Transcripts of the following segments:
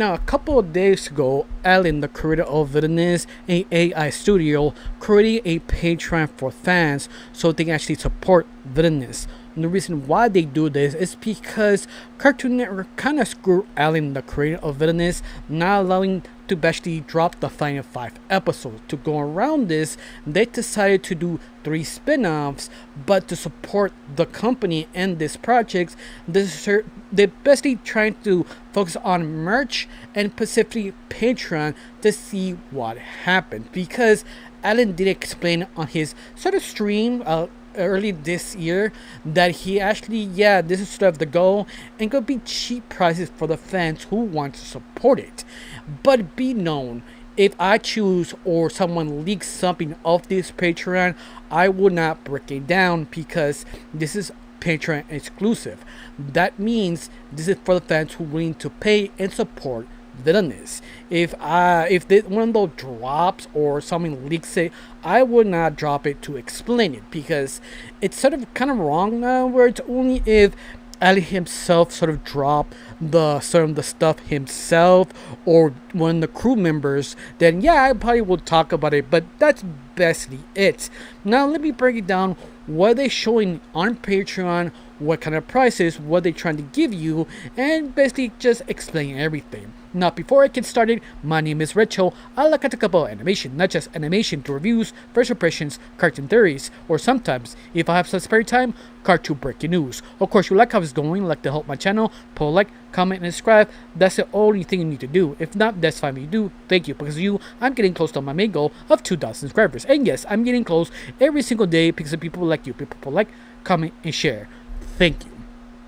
Now, a couple of days ago, Alan, the creator of Villainous, an AI studio, created a Patreon for fans so they can actually support Villainous. And the reason why they do this is because Cartoon Network kind of screwed Alan, the creator of Villainous, not allowing to basically drop the final 5 episodes. To go around this, they decided to do 3 spin-offs, but to support the company and this project, they're basically trying to focus on merch and specifically Patreon to see what happened. Because Alan did explain on his sort of stream early this year that he actually, this is sort of the goal, and could be cheap prices for the fans who want to support it. But be known, if I choose or someone leaks something of this Patreon, I will not break it down because this is Patreon exclusive. That means this is for the fans who are willing to pay and support Villainous. If one of those drops or someone leaks it, I would not drop it to explain it because it's sort of kind of wrong now, where it's only if Ali himself sort of drop the stuff himself or one of the crew members, then I probably will talk about it, but that's basically it. Now let me break it down. What are they showing on Patreon, what kind of prices, what they trying to give you, and basically just explain everything. Now, before I get started, my name is Recho. I look at a couple of animation, not just animation, to reviews, first impressions, cartoon theories, or sometimes, if I have some spare time, cartoon breaking news. Of course, you like how it's going, like to help my channel, put a like, comment, and subscribe. That's the only thing you need to do. If not, that's fine if you do. Thank you. Because of you, I'm getting close to my main goal of 2,000 subscribers. And yes, I'm getting close every single day because of people like you. People like, comment, and share. Thank you.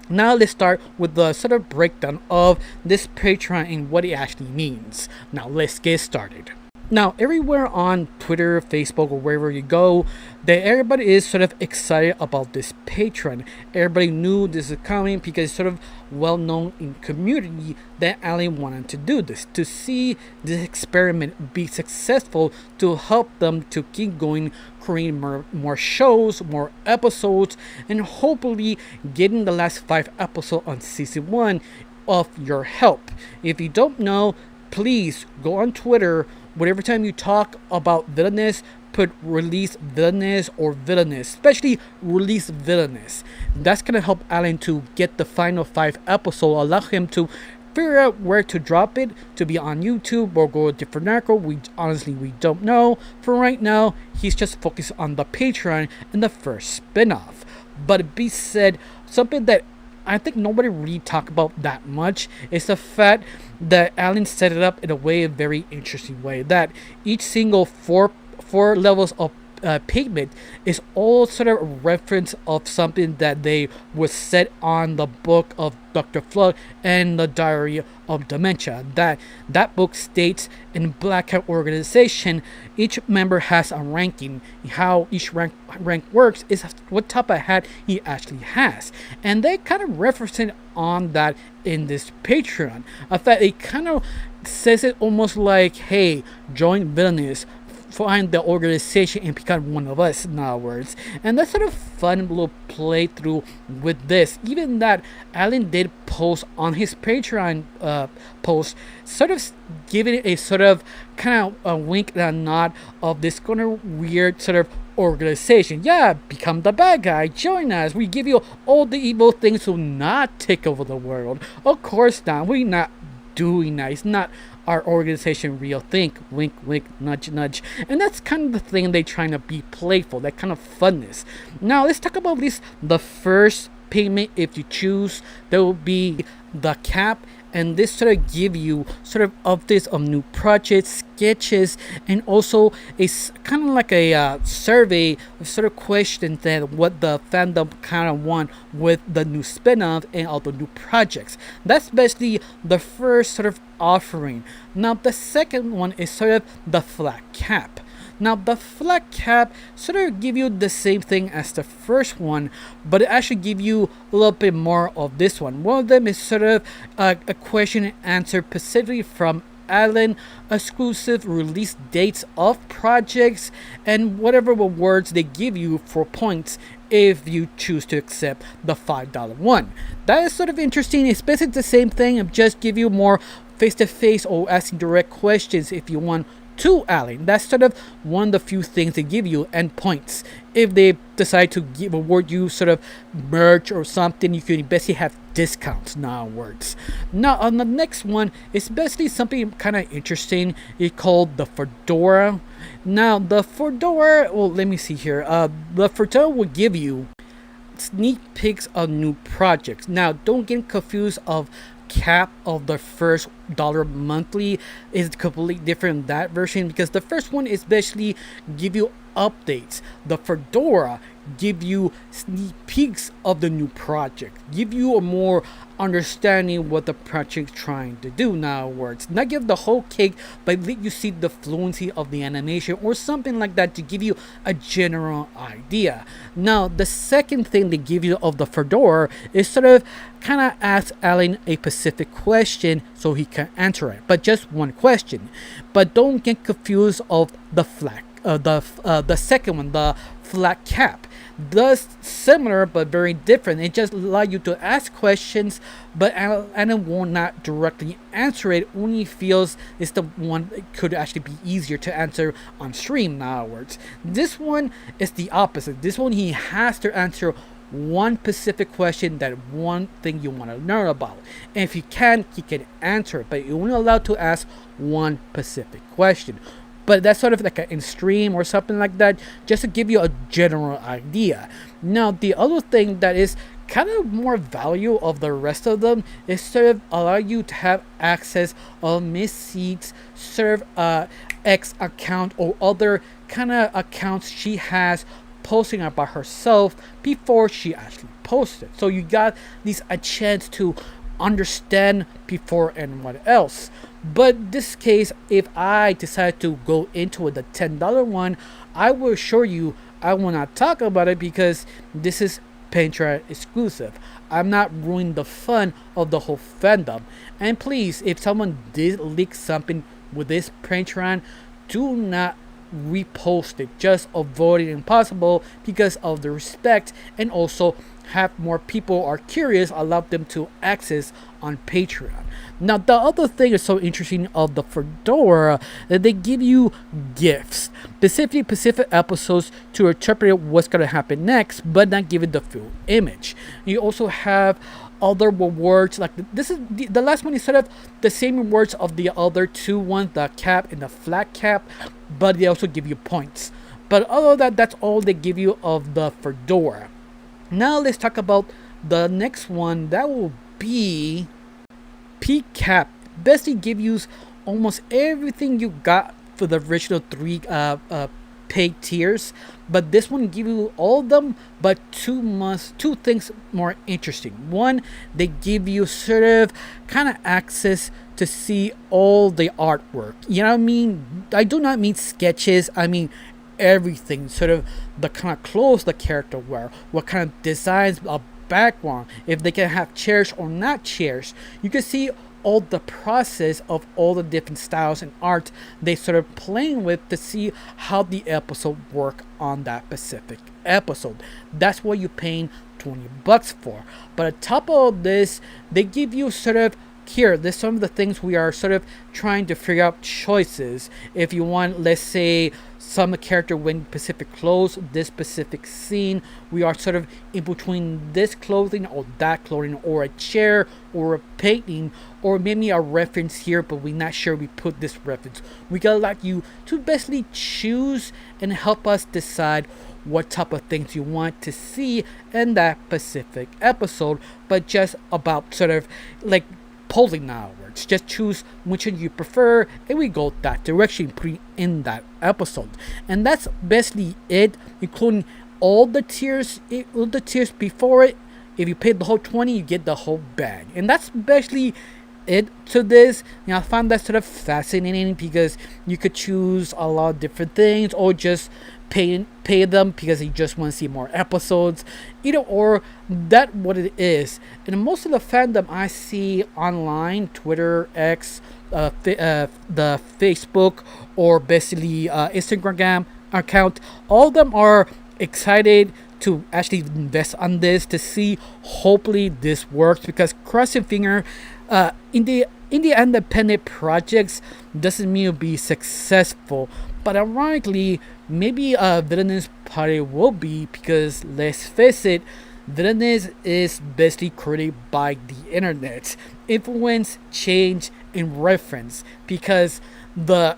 Now let's start with the sort of breakdown of this Patreon and what it actually means. Now let's get started. Now, everywhere on Twitter, Facebook, or wherever you go, that everybody is sort of excited about this Patreon. Everybody knew this is coming because it's sort of well known in community that Alan wanted to do this, to see this experiment be successful, to help them to keep going, creating more shows, more episodes, and hopefully getting the last 5 episodes on season 1 of your help. If you don't know, please go on Twitter. Whatever time you talk about Villainous, put release Villainous or Villainous, especially release Villainous. That's gonna help Alan to get the final 5 episodes, allow him to figure out where to drop it, to be on YouTube or go a different network. We don't know. For right now, he's just focused on the Patreon and the first spin-off. But it be said, something that I think nobody really talked about that much is the fact that Alan set it up in a very interesting way. That each single four levels of pigment is all sort of a reference of something that they was set on the book of Dr. Flood and the Diary of Dementia. That book states in Black Hat organization, each member has a ranking. How each rank works is what type of hat he actually has, and they kind of reference it on that in this Patreon. In fact, it kind of says it almost like, hey, join Villainous, find the organization and become one of us, in other words. And that's sort of fun little playthrough with this. Even that Alan did post on his Patreon post, sort of giving it a sort of kind of a wink and a nod of this kind of weird sort of organization. Become the bad guy, join us, we give you all the evil things to not take over the world. Of course not, we're not doing that. It's not our organization real. Think, wink, wink, nudge, nudge. And that's kind of the thing they're trying to be playful, that kind of funness. Now let's talk about the first payment. If you choose, there will be the cap, and this sort of give you sort of updates of new projects, sketches, and also a kind of like a survey sort of question that what the fandom kind of want with the new spin-off and all the new projects. That's basically the first sort of offering. Now the second one is sort of the flat cap. Now the flat cap sort of give you the same thing as the first one, but it actually give you a little bit more of this one. One of them is sort of a question and answer specifically from Alan, exclusive release dates of projects, and whatever rewards they give you for points if you choose to accept the $5 one. That is sort of interesting. It's basically the same thing, and just give you more face to face or asking direct questions if you want to Allen. That's sort of one of the few things they give you, and points. If they decide to award you sort of merch or something, you can basically have discounts now words. Now on the next one, it's basically something kind of interesting. It's called the Fedora. Now the Fedora, well, let me see here. The Fedora will give you sneak peeks of new projects. Now don't get confused of cap of the first dollar monthly is completely different that version, because the first one is basically give you updates. The Fedora give you sneak peeks of the new project, give you a more understanding what the project's trying to do. Now words, not give the whole cake, but let you see the fluency of the animation or something like that to give you a general idea. Now the second thing they give you of the Fedora is sort of kind of ask Allen a specific question so he can answer it, but just one question. But don't get confused of the flat the second one, the flat cap, does similar but very different. It just allows you to ask questions, but Alan will not directly answer it. Only feels it's the one that could actually be easier to answer on stream. In other words, this one is the opposite. This one he has to answer one specific question, that one thing you want to learn about, and if he can answer it, but you're only allowed to ask one specific question. But that's sort of like in stream or something like that, just to give you a general idea. Now the other thing that is kind of more value of the rest of them is sort of allow you to have access of Miss Seeds serve X account or other kind of accounts she has posting about herself before she actually posted. So you got a chance to understand before anyone else. But this case, if I decide to go into the $10 one, I will assure you I will not talk about it because this is Patreon exclusive. I'm not ruining the fun of the whole fandom. And please, if someone did leak something with this Patreon, do not repost it. Just avoid it impossible because of the respect, and also have more people are curious, allow them to access on Patreon. Now the other thing is so interesting of the Fedora that they give you gifts, specific episodes to interpret what's going to happen next, but not give it the full image. You also have other rewards, like this is the last one is sort of the same rewards of the other two ones, the cap and the flat cap, but they also give you points. But other than that, that's all they give you of the Fedora. Now let's talk about the next one. That will be P cap. Basically give you almost everything you got for the original three paid tiers, but this one give you all of them, but two things more interesting. One, they give you sort of kind of access to see all the artwork. You know what I mean? I do not mean sketches, I mean everything, sort of the kind of clothes the character wear, what kind of designs, a background, if they can have chairs or not chairs. You can see all the process of all the different styles and art they sort of playing with to see how the episode work on that specific episode. That's what you're paying $20 for. But on top of this, they give you sort of here, there's some of the things we are sort of trying to figure out choices. If you want, let's say, some character wearing specific clothes, this specific scene, we are sort of in between this clothing or that clothing, or a chair or a painting, or maybe a reference here, but we're not sure we put this reference. We gotta like you to basically choose and help us decide what type of things you want to see in that specific episode, but just about sort of like polling now words. Just choose which one you prefer, and we go that direction in that episode. And that's basically it, including all the tiers before it. If you pay the whole 20, you get the whole bag. And that's basically it to this. I found that sort of fascinating because you could choose a lot of different things, or just pay them because you just want to see more episodes. Either or, that what it is. And most of the fandom I see online, Twitter, X, the Facebook, or basically Instagram account, all of them are excited to actually invest on this to see hopefully this works, because crossing finger in the in the independent projects doesn't mean you'll be successful. But ironically, maybe Villainous party will be, because let's face it, Villainous is basically created by the internet. Influence, change, and reference, because the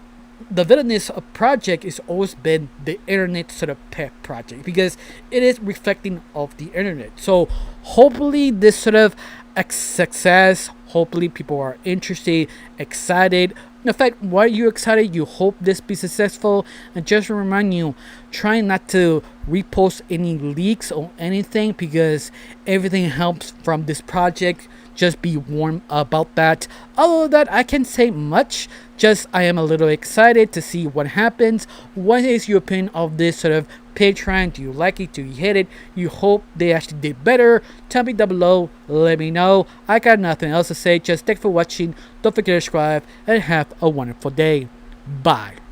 Villainous project has always been the internet sort of pet project, because it is reflecting of the internet. So hopefully this sort of success, hopefully people are interested, excited. In fact, why are you excited? You hope this be successful. And just to remind you, try not to repost any leaks or anything, because everything helps from this project. Just be warm about that. Other than that, I can't say much. Just I am a little excited to see what happens. What is your opinion of this sort of Patreon? Do you like it? Do you hate it? You hope they actually did better? Tell me down below. Let me know. I got nothing else to say. Just thanks for watching. Don't forget to subscribe and have a wonderful day. Bye.